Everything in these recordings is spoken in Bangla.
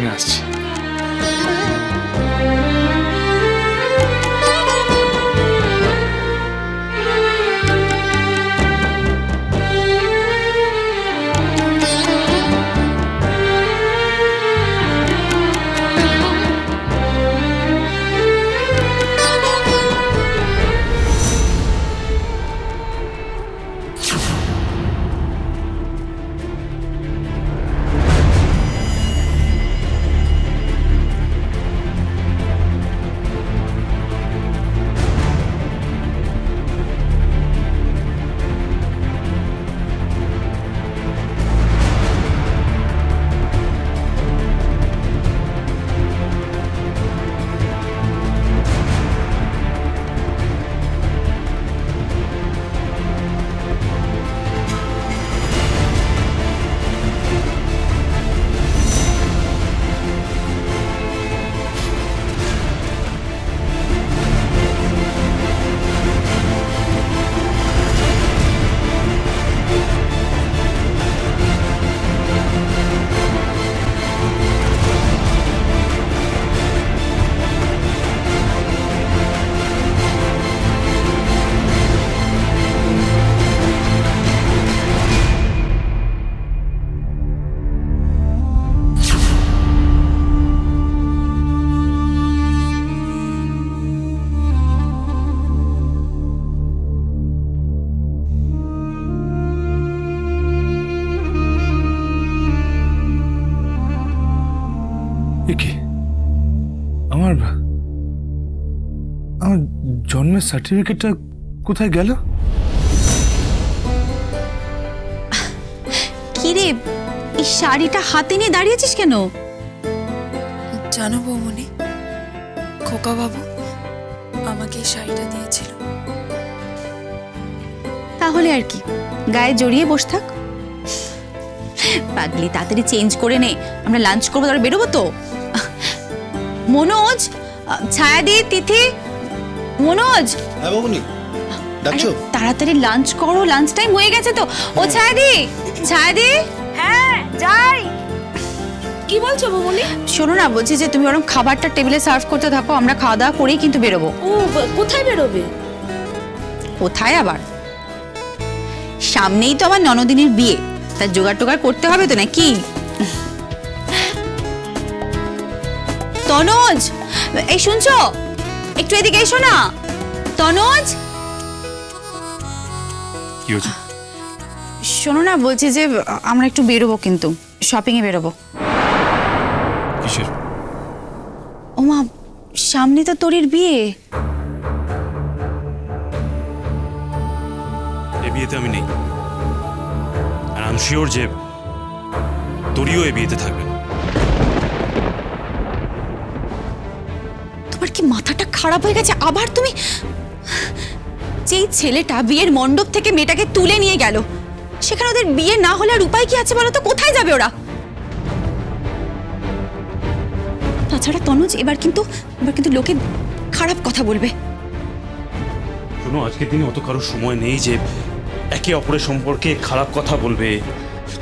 আমি আসছি। কি আমার আমার জন্মের সার্টিফিকেটটা কোথায় গেল? কি রে, এই শাড়িটা হাতে নিয়ে দাঁড়িয়েছিস কেন? জানো বৌমনি, খোকা বাবু আমাকে এই শাড়িটা দিয়েছিল। তাহলে আর কি, গায়ে জড়িয়ে বসে থাক। পাগলি, তাড়াতাড়ি চেঞ্জ করে নে, আমরা লাঞ্চ করবো, তারপর বেরোবো তো। মনোজ, ছায়াদি, তিথি, মনোজ, হ্যাঁ বাবুনি ডাকছো? আরে তাড়াতাড়ি লাঞ্চ করো, লাঞ্চ টাইম হয়ে গেছে তো। ও ছায়াদি, ছায়াদি, হ্যাঁ যাই। কি বলছো বৌমনি? শোনো না, বলছি যে তুমি ওরকম খাবারটা টেবিলে সার্ভ করতে থাকো, আমরা খাওয়া দাওয়া করেই কিন্তু বেরোবো। ও কোথায় বেরোবে? কোথায় আবার, সামনেই তো আমার ননদিনীর বিয়ে, তার জোগাড় টোগাড় করতে হবে তো নাকি? তনুজ, এই শুনছো, একটু এদিকে এসো না। তনুজ, কি হয়েছে? শোনো না, বলছি যে আমরা একটু বেরোবো, কিন্তু শপিং এ বেরোবো। কিসের? ওমা, সামনে তো তোরির বিয়ে। এ বিয়েতে আমি নেই, আর আই এম শিওর যে তোরিও এ বিয়েতে থাকবে না। তোমার কি মাথাটা খারাপ হয়ে গেছে? আবার তুমি, যেই ছেলেটা বিয়ের মণ্ডপ থেকে মেয়েটাকে তুলে নিয়ে গেল, সেখানে ওদের বিয়ে না হলে আর উপায় কি আছে বলো তো? কোথায় যাবে ওরা? তাছাড়া তনুজ, এবার কিন্তু লোকে খারাপ কথা বলবে। শোনো, আজকের দিনে অত কারোর সময় নেই যে একে অপরের সম্পর্কে খারাপ কথা বলবে,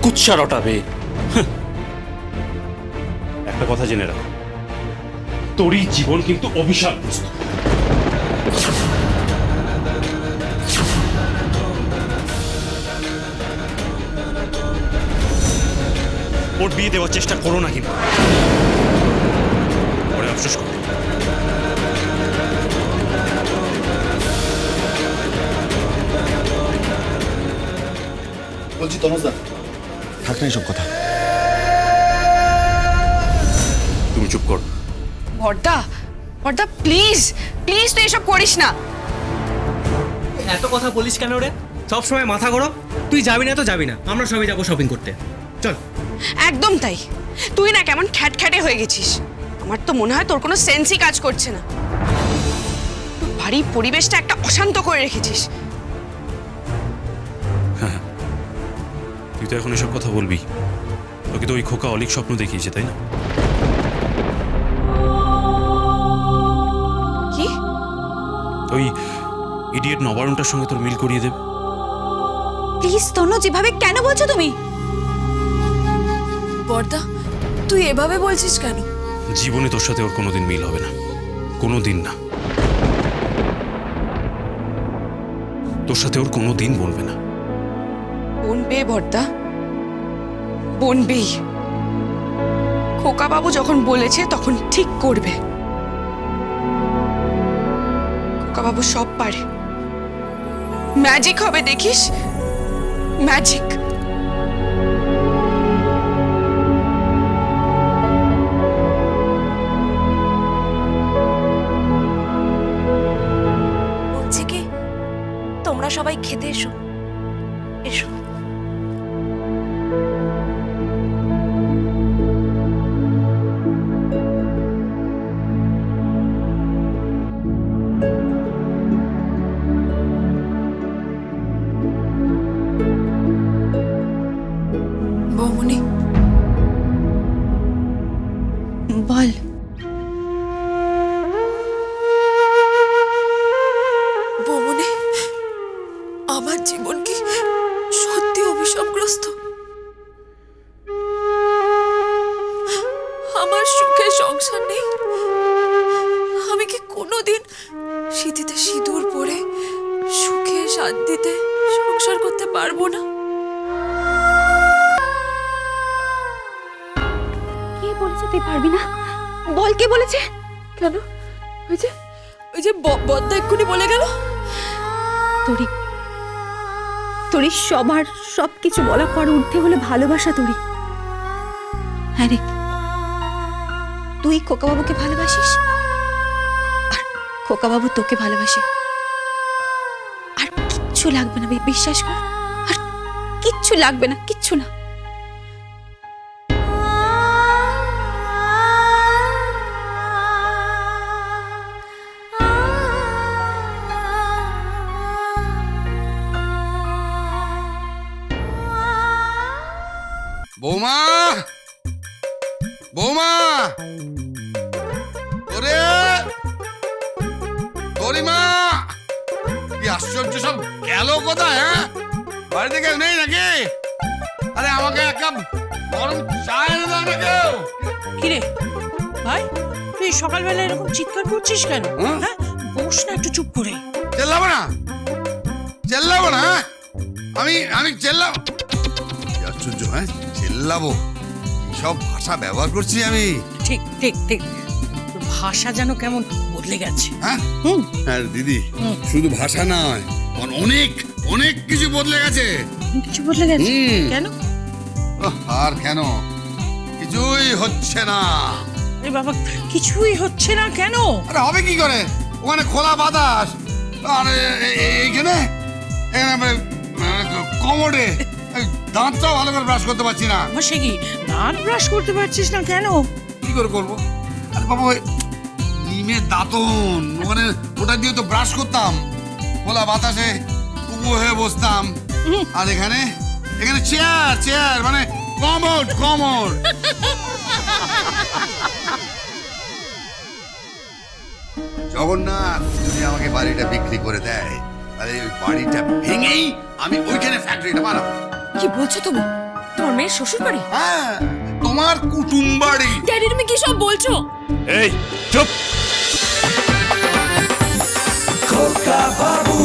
কুৎসা রটাবে। একটা কথা জেনে রাখো, তোরই জীবন কিন্তু অভিশাপগ্রস্ত। ওর বিয়ে দেওয়ার চেষ্টা করো না, কিন্তু পরে আফসোস করো। বলছি তনুজদা, থাক না এসব কথা। তুমি চুপ করো। বর্দা, বর্দা প্লিজ প্লিজ তুই এসব করিস না। এত কথা বলিস কেন রে? সব সময় মাথা গরম। তুই যাবি না তো যাবি না, আমরা সবাই যাবো শপিং করতে। চল। একদম তাই, তুই না কেমন খ্যাটখ্যাটে হয়ে গেছিস। আমার তো মনে হয় তোর কোনো সেন্সই কাজ করছে না। বাড়ির পরিবেশটা একটা অশান্ত করে রেখেছিস। তুই তো এখন এসব কথা বলবি, তোকে তো ওই খোকা অলিক স্বপ্ন দেখিয়েছে, তাই না? কি? ওই ইডিয়েট নবারুণটার সঙ্গে তোর মিল করিয়ে দেবে। প্লিজ তনুজ, যেভাবে কেন বলছো তুমি? বর্দা তুই এভাবে বলছিস কেন? জীবনে তোর সাথে ওর কোনোদিন মিল হবে না, কোনোদিন না। তোর সাথে ওর কোনোদিন বলবে না। বনবে বর্দা, বনবেই। খোকা বাবু যখন বলেছে তখন ঠিক করবে। খোকা বাবু সব পারে। ম্যাজিক হবে দেখিস, ম্যাজিক। বলছি কি, তোমরা সবাই খেতে এসো, এসো। বৌমনি, বল। বৌমনি, আমার জীবন কি সত্যি অভিশাপগ্রস্ত? আমার সুখে সংসার নেই। আমি কি কোনোদিন সিঁথিতে সিঁদুর পরে সুখে শান্তিতে সংসার করতে পারবো না? কে বলেছে তুই পারবি না? বল, কে বলেছে? কেন? ওই যে বদ্দা এক্ষুনি বলে গেল। তোরই তোরই সবার সবকিছু বলা পর উঠতে হলে ভালোবাসা তোরই। হ্যাঁ রে, তুই খোকাবাবুকে ভালোবাসিস আর খোকাবাবু তোকে ভালোবাসে। আর কিচ্ছু লাগবে না, বিশ্বাস কর। আর কিচ্ছু লাগবে না, কিচ্ছু না। বৌমা, বৌমা, ওরে গরিমা, কি আশ্চর্য, সব গেল কোথায়? হ্যাঁ, বাড়িতে কেউ নেই নাকি? আরে আমাকে এক কাপ গরম চা এনে দাও না কেউ। কিরে ভাই, তুই সকালবেলা এরকম চিৎকার করছিস কেন? হ্যাঁ, বস না একটু চুপ করে। চেল্লাবো না, চেল্লাবো না। আমি চেল্লাবো? কি আশ্চর্য, হ্যাঁ চেল্লাবো? সব ভাষা ব্যবহার করছি আমি। ঠিক ঠিক ঠিক, তোর ভাষা যেন কেমন বদলে গেছে। হ্যাঁ হ্যাঁ দিদি, শুধু ভাষা নয়, আমার অনেক অনেক কিছু বদলে গেছে। কিছু বদলে গেছে? কেন? আর কেন, কিছুই হচ্ছে না। আরে বাবা, কিছুই হচ্ছে না কেন? আরে হবে কি করে, ওখানে খোলা বাতাস, আর এইখানে কমোডে দাঁতটাও ভালো করে ব্রাশ করতে পারছি না। আমার সে কি, দাঁত ব্রাশ করতে পারছিস না কেন? কি করে করবো? আরে বাবা, ওই নিমের দাঁতন, ওখানে ওটা দিয়ে তো ব্রাশ করতাম, খোলা বাতাসে উবু হয়ে বসতাম। আর এখানে চেয়ার চেয়ার, মানে কমোড কমোড। জগন্নাথ যদি আমাকে বাড়িটা বিক্রি করে দেয়, তাহলে ওই বাড়িটা ভেঙেই আমি ওইখানে ফ্যাক্টরিটা বানাবো। কি বলছো তুমি? তোমার মেয়ের শ্বশুর বাড়ি? হ্যাঁ, তোমার কুটুম বাড়ি। ড্যাডি, তুমি কি সব বলছো? এই চুপ। খোকা বাবু।